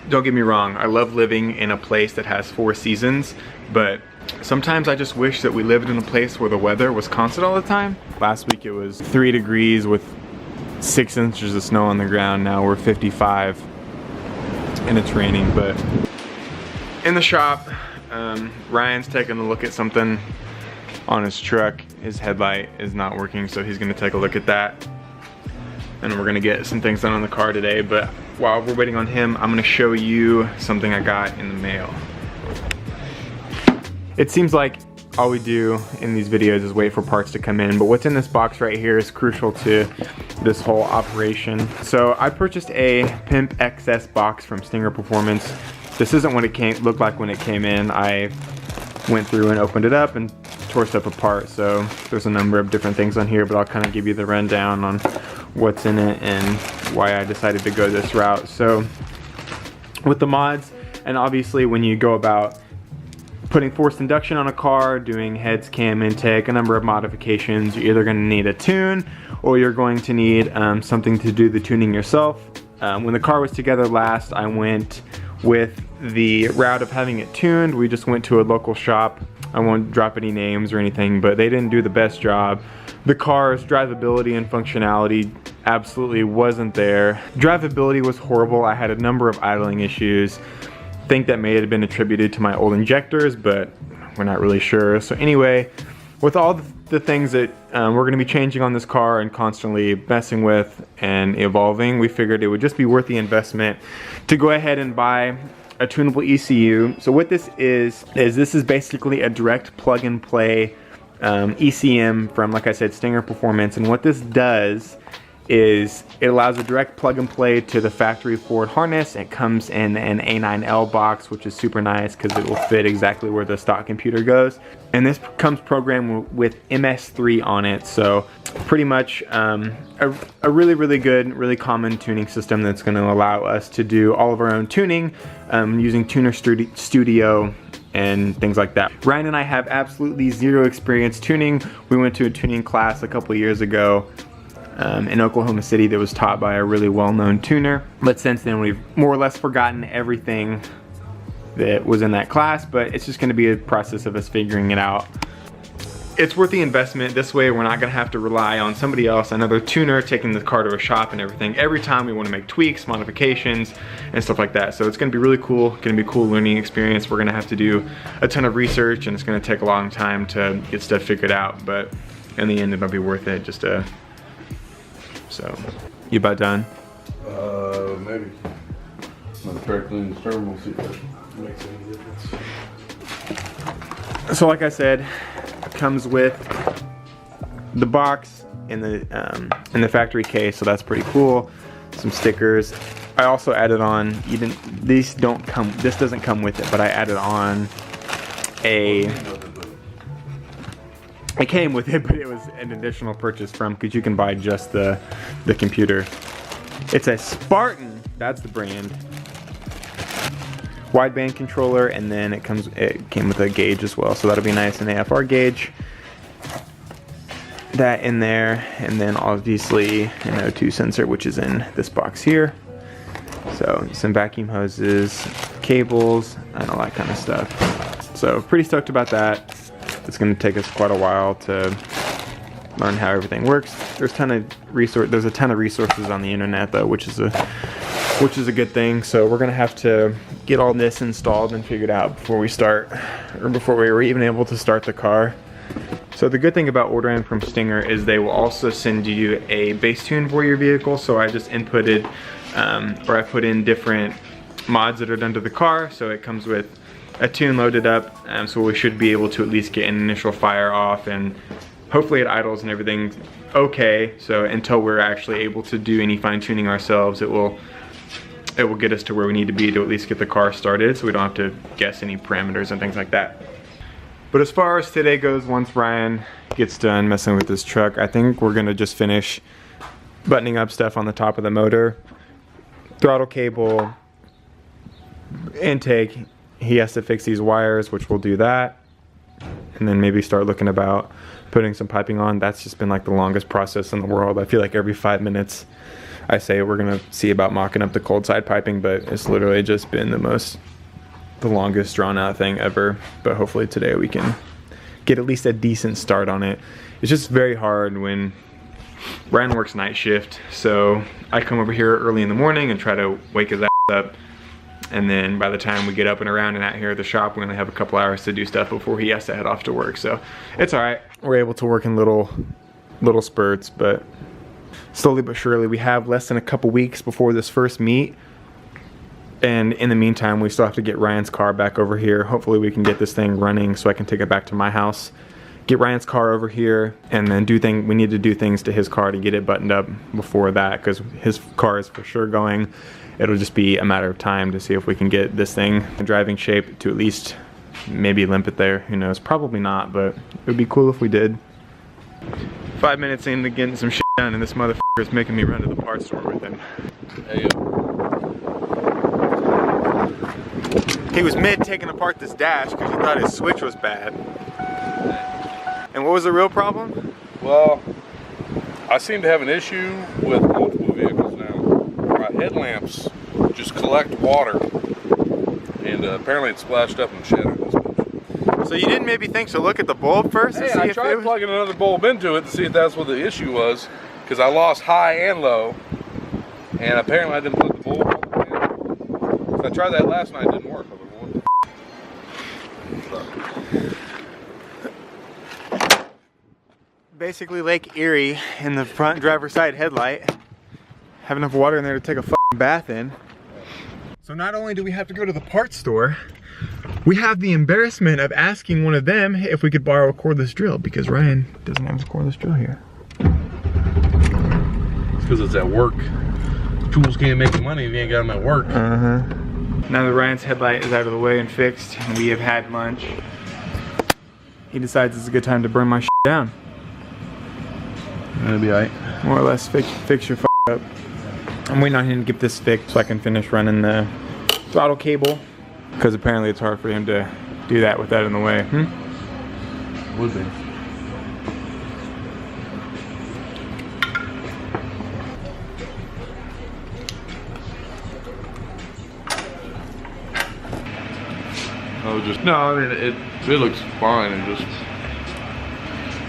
don't get me wrong, I love living in a place that has 4 seasons, but sometimes I just wish that we lived in a place where the weather was constant all the time. Last week it was 3 degrees with 6 inches of snow on the ground. Now we're 55 and it's raining. But in the shop, Ryan's taking a look at something on his truck. His headlight is not working, so he's gonna take a look at that. And we're gonna get some things done on the car today. But while we're waiting on him, I'm gonna show you something I got in the mail. It seems like all we do in these videos is wait for parts to come in, but what's in this box right here is crucial to this whole operation. So I purchased a Pimp XS box from Stinger Performance. This isn't what it looked like when it came in. I went through and opened it up and tore stuff apart. So there's a number of different things on here, but I'll kind of give you the rundown on what's in it and why I decided to go this route. So with the mods, and obviously when you go about putting forced induction on a car, doing heads, cam intake, a number of modifications, you're either going to need a tune or you're going to need something to do the tuning yourself. When the car was together last, I went with the route of having it tuned. We just went to a local shop. I won't drop any names or anything, but they didn't do the best job. The car's drivability and functionality absolutely wasn't there. Drivability was horrible. I had a number of idling issues. I think that may have been attributed to my old injectors, but we're not really sure. So anyway, with all the things that we're going to be changing on this car and constantly messing with and evolving, we figured it would just be worth the investment to go ahead and buy a tunable ECU. So what this is this is basically a direct plug and play ECM from, like I said, Stinger Performance. And what this does is it allows a direct plug and play to the factory Ford harness. It comes in an A9L box, which is super nice because it will fit exactly where the stock computer goes. And this comes programmed with MS3 on it. So pretty much a really good, really common tuning system that's going to allow us to do all of our own tuning using Tuner Studio and things like that. Ryan and I have absolutely zero experience tuning. We went to a tuning class a couple years ago in Oklahoma City that was taught by a really well-known tuner. But since then we've more or less forgotten everything that was in that class, but it's just gonna be a process of us figuring it out. It's worth the investment. This way we're not gonna have to rely on somebody else, another tuner, taking the car to a shop and everything every time we wanna make tweaks, modifications, and stuff like that. So it's gonna be really cool, gonna be a cool learning experience. We're gonna have to do a ton of research and it's gonna take a long time to get stuff figured out, but in the end it'll be worth it just to. So, you about done? Maybe. I'm gonna try cleaning the stern, we'll see if that makes any difference. So like I said, it comes with the box in the factory case, so that's pretty cool. Some stickers. I also added on, this doesn't come with it, but I added on it came with it, but it was an additional purchase because you can buy just the computer. It's a Spartan, that's the brand. Wideband controller, and then it came with a gauge as well, so that'll be nice, an AFR gauge. That in there, and then obviously an O2 sensor, which is in this box here. So some vacuum hoses, cables, and all that kind of stuff. So pretty stoked about that. It's going to take us quite a while to learn how everything works. There's a ton of resources on the internet though, which is a good thing. So we're going to have to get all this installed and figured out before we were even able to start the car. So the good thing about ordering from Stinger is they will also send you a base tune for your vehicle. So I just inputted or I put in different mods that are done to the car. So it comes with a tune loaded up, so we should be able to at least get an initial fire off, and hopefully it idles and everything okay. So until we're actually able to do any fine tuning ourselves, it will get us to where we need to be to at least get the car started, so we don't have to guess any parameters and things like that. But as far as today goes, once Ryan gets done messing with this truck, I think we're gonna just finish buttoning up stuff on the top of the motor, throttle cable, intake. He has to fix these wires, which we'll do that, and then maybe start looking about putting some piping on. That's just been like the longest process in the world. I feel like every 5 minutes I say we're gonna see about mocking up the cold side piping, but it's literally just been the longest drawn out thing ever. But hopefully today we can get at least a decent start on it. It's just very hard when Ryan works night shift, so I come over here early in the morning and try to wake his ass up, and then by the time we get up and around and out here at the shop, we only have a couple hours to do stuff before he has to head off to work. So it's all right. We're able to work in little spurts, but slowly but surely. We have less than a couple weeks before this first meet, and in the meantime we still have to get Ryan's car back over here. Hopefully we can get this thing running so I can take it back to my house, get Ryan's car over here, and then we need to do things to his car to get it buttoned up before that, because his car is for sure going. It'll just be a matter of time to see if we can get this thing in driving shape to at least maybe limp it there. Who knows? Probably not, but it would be cool if we did. 5 minutes into getting some shit done, and this motherfucker is making me run to the parts store with him. Hey, He was mid taking apart this dash because he thought his switch was bad. And what was the real problem? well, I seem to have an issue with multiple vehicles now. My headlamps just collect water, and apparently it splashed up and shattered this much. So you didn't maybe think to look at the bulb first and Hey, see I if tried it was... plugging another bulb into it to see if that's what the issue was, because I lost high and low, and apparently I didn't plug the bulb all the way in. So I tried that last night, it didn't work. I was like, what the Basically Lake Erie in the front driver's side headlight. Have enough water in there to take a fucking bath in. So not only do we have to go to the parts store, we have the embarrassment of asking one of them if we could borrow a cordless drill, because Ryan doesn't have his cordless drill here. It's because it's at work. Tools can't make you money if you ain't got them at work. Now that Ryan's headlight is out of the way and fixed, and we have had lunch, he decides it's a good time to burn my shit down. That'll be alright. More or less fix your up. I'm waiting on him to get this fixed so I can finish running the throttle cable, because apparently it's hard for him to do that with that in the way. Would be. Oh, just no. I mean, it looks fine and just.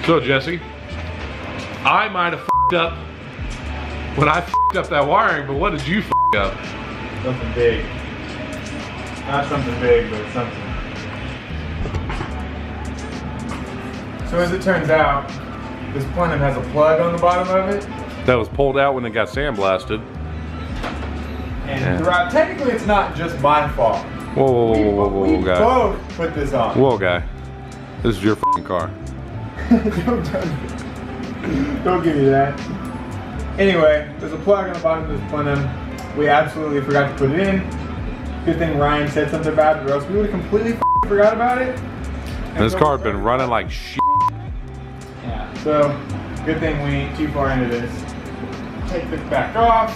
So Jesse, I might have f***ed up when I f***ed up that wiring, but what did you f*** up? Something big. Not something big, but something. So as it turns out, this plenum has a plug on the bottom of it. That was pulled out when it got sandblasted. And throughout, technically it's not just my fault. Whoa, We guy. both put this on. Whoa, guy. This is your f***ing car. Don't give me that. Anyway, there's a plug on the bottom of this plenum. We absolutely forgot to put it in. Good thing Ryan said something about it, or else we would have completely forgot about it. And this car had been running like shit. Yeah, so good thing we ain't too far into this. Take this back off.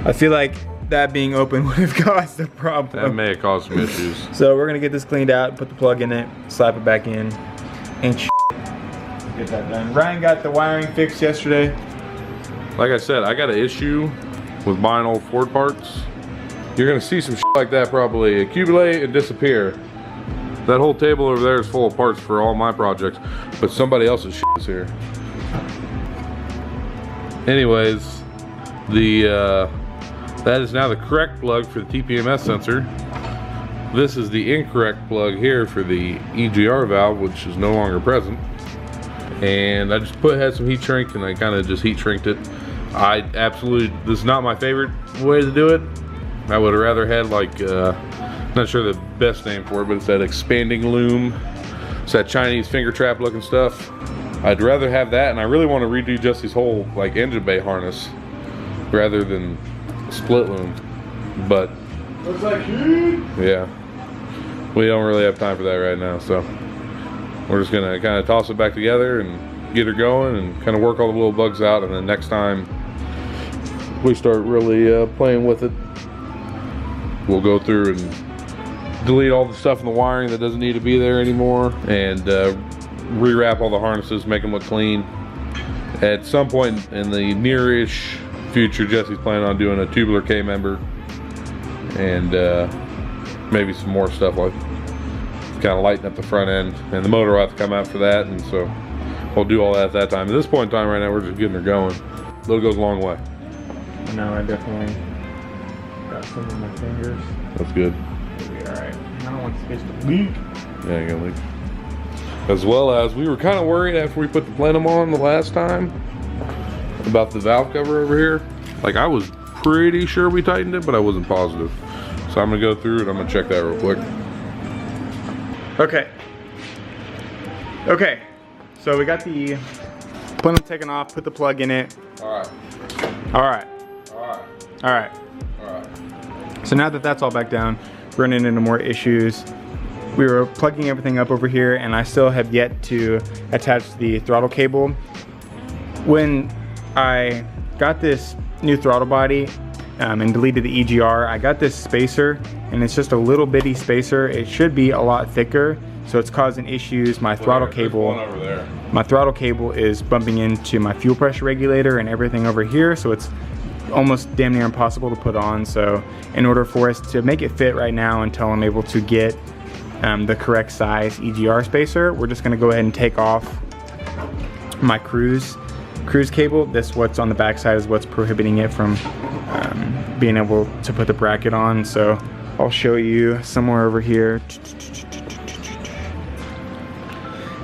I feel like that being open would have caused a problem. That may have caused some issues. So we're gonna get this cleaned out, put the plug in it, slap it back in, and get that done. Ryan got the wiring fixed yesterday. Like I said, I got an issue with buying old Ford parts. You're gonna see some shit like that probably accumulate and disappear. That whole table over there is full of parts for all my projects, but somebody else's shit is here. Anyways, that is now the correct plug for the TPMS sensor. This is the incorrect plug here for the EGR valve, which is no longer present. And I just had some heat shrink, and I kind of just heat shrinked it. This is not my favorite way to do it. I would have rather had like, not sure the best name for it, but it's that expanding loom. It's that Chinese finger trap looking stuff. I'd rather have that, and I really want to redo Jesse's whole like engine bay harness rather than split loom. But Looks like you. yeah, we don't really have time for that right now, so we're just gonna kind of toss it back together and get her going and kind of work all the little bugs out, and then next time we start really playing with it, we'll go through and delete all the stuff in the wiring that doesn't need to be there anymore, and rewrap all the harnesses, make them look clean, At some point in the near-ish future, Jesse's planning on doing a tubular K-member and maybe some more stuff like kind of lighten up the front end, and the motor will have to come out for that, and so we'll do all that at that time. At this point in time right now, we're just getting her going. But it goes a long way. No, I definitely got some in my fingers. That's good. It'll be alright. I don't want space to leak. Yeah, you're gonna leak. As well as, we were kind of worried after we put the plenum on the last time about the valve cover over here. Like, I was pretty sure we tightened it, but I wasn't positive. So I'm gonna go through it. I'm gonna check that real quick. Okay. Okay. So we got the plenum taken off, put the plug in it. Alright. Alright. Alright. Alright. Alright. So now that that's all back down, running into more issues. We were plugging everything up over here, and I still have yet to attach the throttle cable. When I got this new throttle body and deleted the EGR, I got this spacer, and it's just a little bitty spacer. It should be a lot thicker, so it's causing issues. My throttle cable is bumping into my fuel pressure regulator and everything over here, so it's almost damn near impossible to put on. So in order for us to make it fit right now until I'm able to get the correct size EGR spacer, we're just gonna go ahead and take off my cruise cable. This, what's on the back side, is what's prohibiting it from being able to put the bracket on. So I'll show you somewhere over here.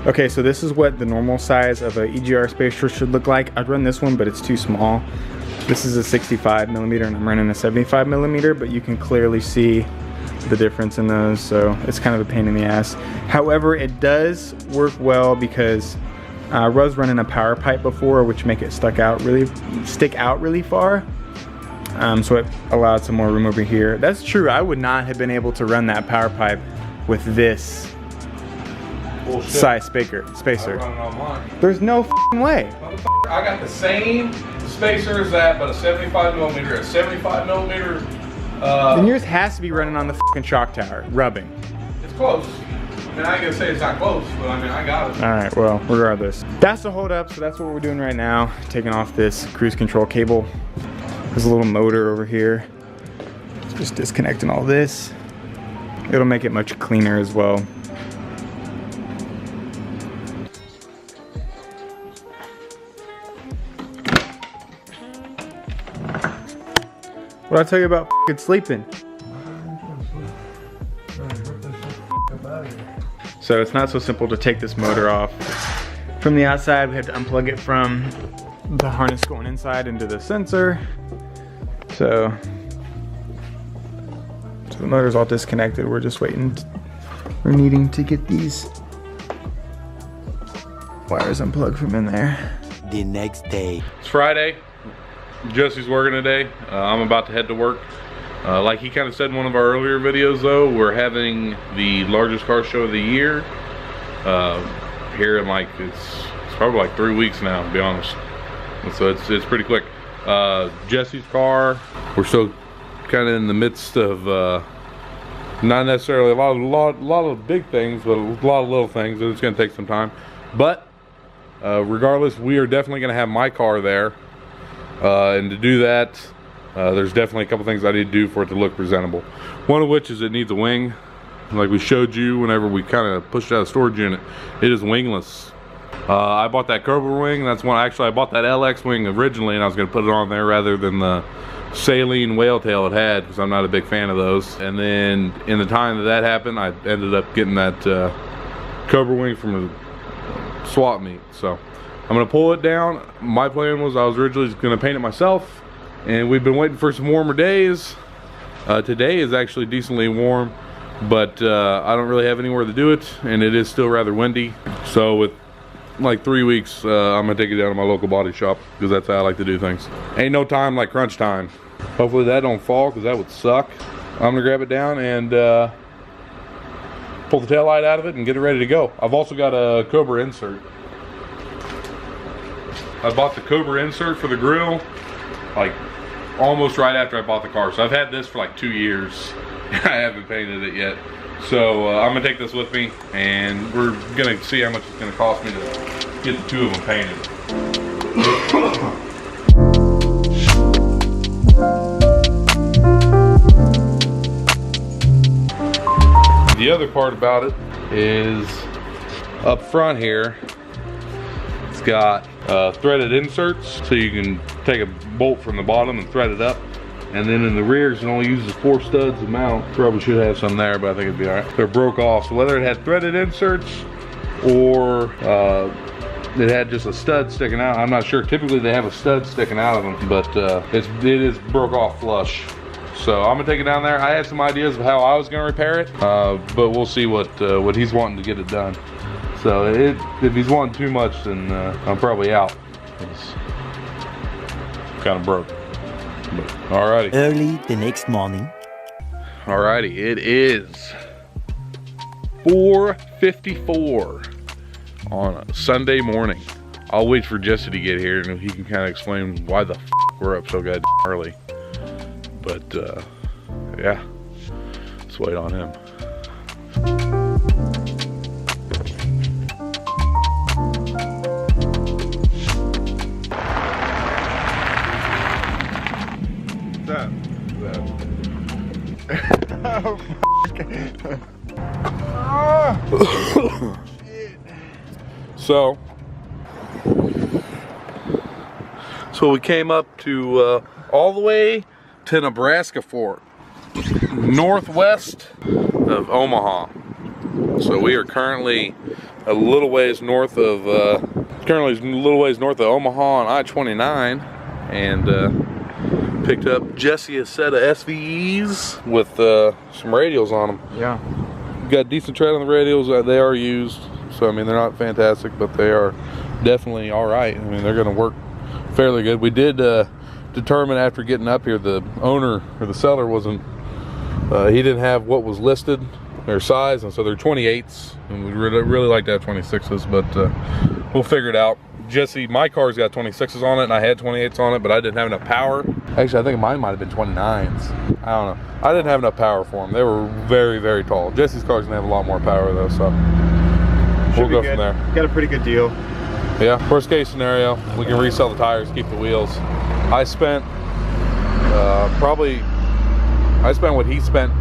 Okay, so this is what the normal size of a EGR spacer should look like. I'd run this one, but it's too small. This is a 65 millimeter and I'm running a 75 millimeter, but you can clearly see the difference in those, so it's kind of a pain in the ass. However, it does work well because I was running a power pipe before, which make it stick out really far. So it allowed some more room over here. That's true. I would not have been able to run that power pipe with this size spacer. There's no f***ing way. I got the same spacer as that, but a 75 millimeter. A 75 millimeter. Then yours has to be running on the f***ing shock tower, rubbing. It's close. I mean, I ain't gonna say it's not close, but I mean, I got it. All right, well, regardless. That's the hold up, so that's what we're doing right now. Taking off this cruise control cable. There's a little motor over here. Just disconnecting all this. It'll make it much cleaner as well. What'd I tell you about f***ing sleeping? So it's not so simple to take this motor off from the outside. We have to unplug it from the harness going inside into the sensor. So the motor's all disconnected. We're just waiting. We're needing to get these wires unplugged from in there. The next day. It's Friday. Jesse's working today. I'm about to head to work. Like he kind of said in one of our earlier videos though, we're having the largest car show of the year here in like, it's probably like 3 weeks now, to be honest. And so it's pretty quick. Jesse's car, we're still kind of in the midst of not necessarily a lot of big things, but a lot of little things, and it's going to take some time. But regardless, we are definitely going to have my car there. And to do that, there's definitely a couple things I need to do for it to look presentable. One of which is it needs a wing. Like we showed you whenever we kind of pushed it out of the storage unit, it is wingless. I bought that Cobra wing. That's one, actually I bought that LX wing originally, and I was going to put it on there rather than the saline whale tail it had, because I'm not a big fan of those. And then in the time that happened, I ended up getting that Cobra wing from a swap meet. So I'm gonna pull it down. My plan was I was originally gonna paint it myself, and we've been waiting for some warmer days. Today is actually decently warm, but I don't really have anywhere to do it, and it is still rather windy. So with like 3 weeks, I'm gonna take it down to my local body shop, because that's how I like to do things. Ain't no time like crunch time. Hopefully that don't fall, because that would suck. I'm gonna grab it down and pull the tail light out of it and get it ready to go. I've also got a Cobra insert. I bought the Cobra insert for the grill like almost right after I bought the car. So I've had this for like 2 years. I haven't painted it yet. So I'm gonna take this with me, and we're gonna see how much it's gonna cost me to get the two of them painted. The other part about it is up front here, it's got threaded inserts, so you can take a bolt from the bottom and thread it up. And then in the rears, it only uses 4 studs to mount. Probably should have some there, but I think it'd be all right. They're broke off, so whether it had threaded inserts or it had just a stud sticking out, I'm not sure. Typically they have a stud sticking out of them, but it is broke off flush. So I'm gonna take it down there. I had some ideas of how I was gonna repair it, but we'll see what he's wanting to get it done. So if he's wanting too much, then I'm probably out. It's kind of broke. But, alrighty. Early the next morning. Alrighty, it is 4:54 on a Sunday morning. I'll wait for Jesse to get here and he can kind of explain why the f we're up so goddamn early. But yeah, let's wait on him. So we came up to all the way to Nebraska Fort, northwest of Omaha. So we are currently a little ways north of Omaha on I-29, and picked up Jesse a set of SVEs with some radials on them. Yeah. Got decent tread on the radials. They are used, so I mean they're not fantastic, but they are definitely all right. I mean they're going to work fairly good. We did determine after getting up here, the owner or the seller wasn't, he didn't have what was listed, their size, and so they're 28s, and we really like to have 26s, but we'll figure it out. Jesse, my car's got 26s on it, and I had 28s on it, but I didn't have enough power. Actually, I think mine might have been 29s. I don't know. I didn't have enough power for them. They were very, very tall. Jesse's car's gonna have a lot more power though, so we'll go from there. Got a pretty good deal. Yeah, worst case scenario, we can resell the tires, keep the wheels. I spent what he spent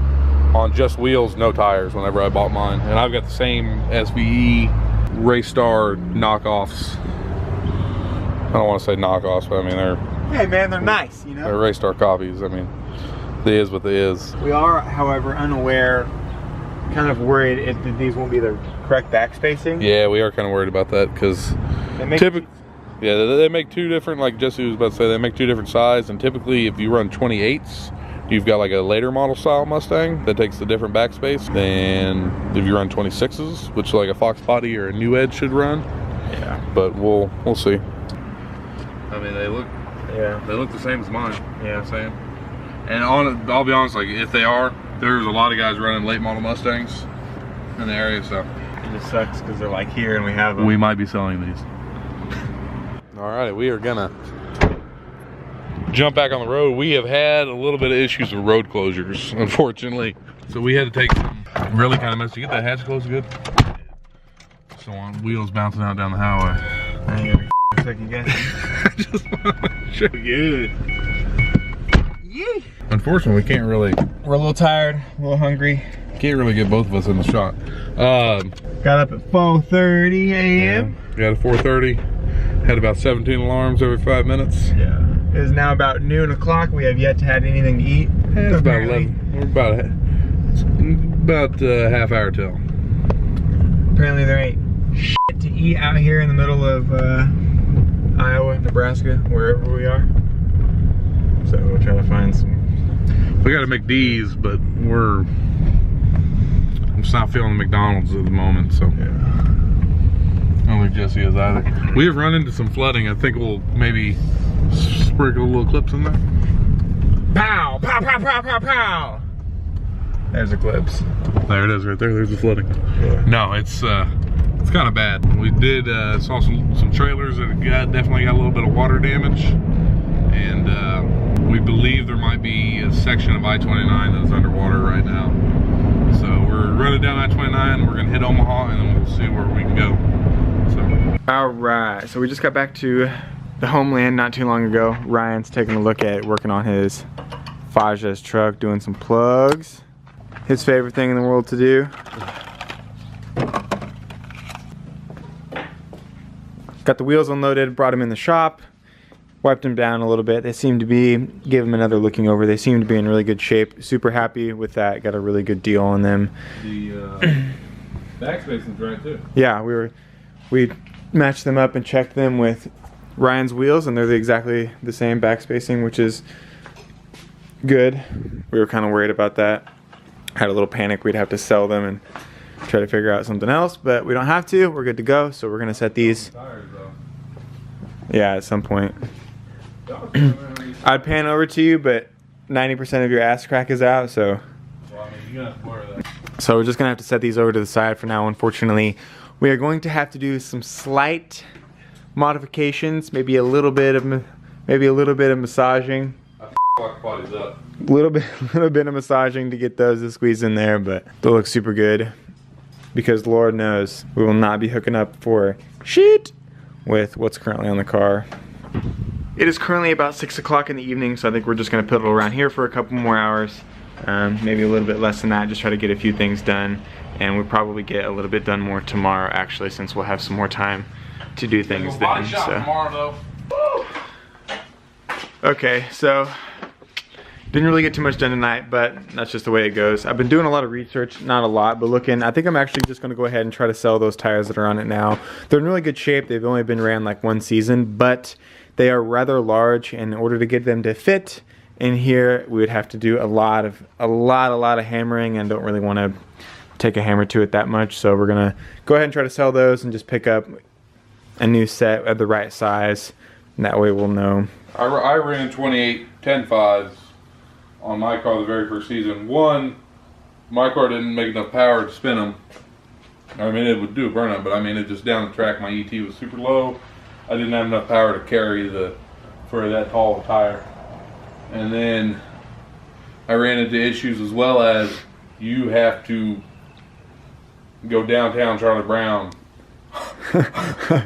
on just wheels, no tires, whenever I bought mine. And I've got the same SVE Raystar knockoffs. I don't want to say knockoffs, but I mean they're... Hey man, they're nice, you know? They're Raystar copies. I mean, they is what they is. We are, however, unaware, kind of worried if these won't be the correct back spacing. Yeah, we are kind of worried about that, because typically... Yeah, they make two different, like Jesse was about to say, they make two different sizes, and typically if you run 28s, you've got like a later model style Mustang that takes the different backspace than if you run 26s, which like a Foxbody or a New Edge should run. Yeah. But we'll see. I mean, they look the same as mine. Yeah. You know what I'm saying? And I'll be honest, like if they are, there's a lot of guys running late model Mustangs in the area, so. It just sucks because they're like here and we have them. We might be selling these. Alright, we are gonna jump back on the road. We have had a little bit of issues with road closures, unfortunately. So we had to take some really kind of mess. You get that hatch closed good? So on wheels bouncing out down the highway. I ain't gonna be second guessing. I just want to show you. Yee. Unfortunately, we can't really. We're a little tired, a little hungry. Can't really get both of us in the shot. Got up at 4:30 a.m. Got at 4:30. Had about 17 alarms every 5 minutes. Yeah. It is now about noon o'clock. We have yet to have anything to eat. It's about 11. We're about a half hour till. Apparently there ain't shit to eat out here in the middle of Iowa, Nebraska, wherever we are. So we'll try to find some. We got to McD's, but I'm just not feeling the McDonald's at the moment, so. Yeah. I don't think Jesse is either. We have run into some flooding. I think we'll maybe sprinkle little clips in there. Pow! Pow! Pow! Pow! Pow! Pow! There's the clips. There it is, right there. There's the flooding. Yeah. No, it's kind of bad. We did saw some trailers that definitely got a little bit of water damage, and we believe there might be a section of I-29 that is underwater right now. So we're running down I-29. We're gonna hit Omaha, and then we'll see where we can go. So. All right. So we just got back to the Homeland not too long ago. Ryan's taking a look at working on his Faja's truck, doing some plugs. His favorite thing in the world to do. Got the wheels unloaded, brought them in the shop, wiped them down a little bit. They seem to be, give them another looking over. They seem to be in really good shape. Super happy with that. Got a really good deal on them. The backspacing's right too. Yeah, we matched them up and checked them with Ryan's wheels, and they're exactly the same backspacing, which is good. We were kind of worried about that. Had a little panic we'd have to sell them and try to figure out something else, but we don't have to. We're good to go. So we're gonna set these. Yeah, at some point. I'd pan over to you, but 90% of your ass crack is out, so. Well, I mean, you're gonna have to blur that. So we're just gonna have to set these over to the side for now. Unfortunately, we are going to have to do some slight modifications, maybe a little bit of massaging. Foxbody's up. Little bit of massaging to get those to squeeze in there, but they'll look super good because Lord knows we will not be hooking up for shit with what's currently on the car. It is currently about 6 o'clock in the evening, so I think we're just gonna piddle around here for a couple more hours, maybe a little bit less than that, just try to get a few things done, and we'll probably get a little bit done more tomorrow actually, since we'll have some more time to do things then. So. Tomorrow, though. Okay, so didn't really get too much done tonight, but that's just the way it goes. I've been doing a lot of research, not a lot, but looking, I think I'm actually just gonna go ahead and try to sell those tires that are on it now. They're in really good shape. They've only been ran like one season, but they are rather large, and in order to get them to fit in here, we would have to do a lot of hammering, and don't really wanna take a hammer to it that much. So we're gonna go ahead and try to sell those and just pick up a new set of the right size, and that way we'll know. I ran 28 10.5s on my car the very first season. One, my car didn't make enough power to spin them. I mean, it would do a burnout, but I mean, it just down the track, my ET was super low. I didn't have enough power to carry for that tall tire. And then I ran into issues as well as you have to go downtown Charlie Brown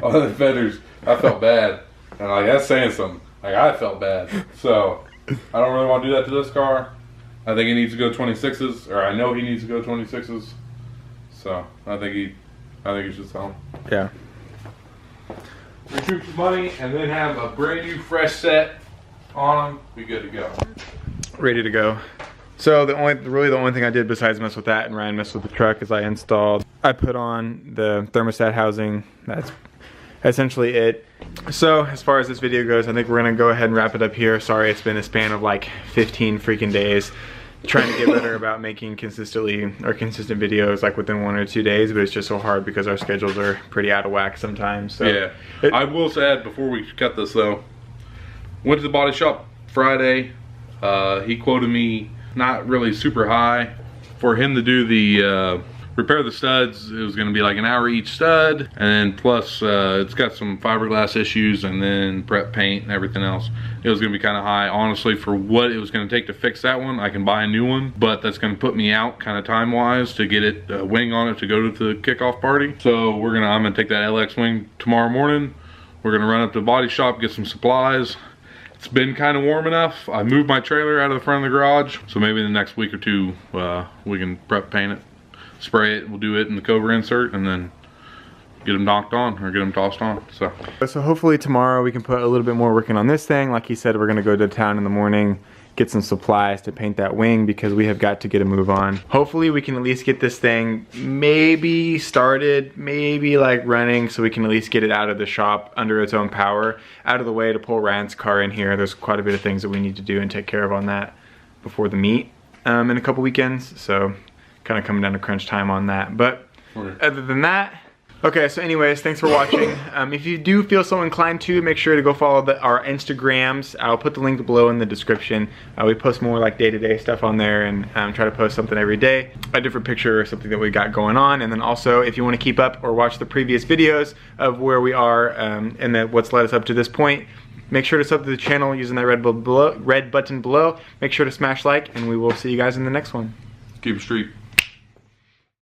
on the fenders. I felt bad, and like that's saying something. Like I felt bad, so I don't really want to do that to this car. I think he needs to go 26s, or I know he needs to go 26s. So I think he should sell them. Yeah. Recoup some money and then have a brand new fresh set on them. Be good to go. Ready to go. So the only thing I did besides mess with that and Ryan messed with the truck is I put on the thermostat housing. That's essentially it. So as far as this video goes, I think we're gonna go ahead and wrap it up here. Sorry, it's been a span of like 15 freaking days trying to get better about making consistent videos like within 1 or 2 days, but it's just so hard because our schedules are pretty out of whack sometimes. So yeah, I will add before we cut this though, went to the body shop Friday. He quoted me not really super high for him to do the repair the studs. It was going to be like an hour each stud, and then plus it's got some fiberglass issues, and then prep paint and everything else. It was going to be kind of high. Honestly, for what it was going to take to fix that one, I can buy a new one, but that's going to put me out kind of time wise to get it wing on it to go to the kickoff party. So I'm going to take that LX wing tomorrow morning. We're going to run up to the body shop, get some supplies. It's been kind of warm enough. I moved my trailer out of the front of the garage, so maybe in the next week or two we can prep paint it, spray it. We'll do it in the Cobra insert and then get them knocked on or get them tossed on. So hopefully tomorrow we can put a little bit more working on this thing. Like he said, we're gonna go to town in the morning, get some supplies to paint that wing because we have got to get a move on. Hopefully we can at least get this thing maybe started, maybe like running, so we can at least get it out of the shop under its own power, out of the way to pull Ryan's car in here. There's quite a bit of things that we need to do and take care of on that before the meet in a couple weekends. So kind of coming down to crunch time on that. But other than that, okay, so anyways, thanks for watching. If you do feel so inclined to, make sure to go follow our Instagrams. I'll put the link below in the description. We post more like day-to-day stuff on there and try to post something every day, a different picture or something that we got going on. And then also, if you want to keep up or watch the previous videos of where we are and what's led us up to this point, make sure to sub to the channel using that red button below. Make sure to smash like, and we will see you guys in the next one. Keep it street.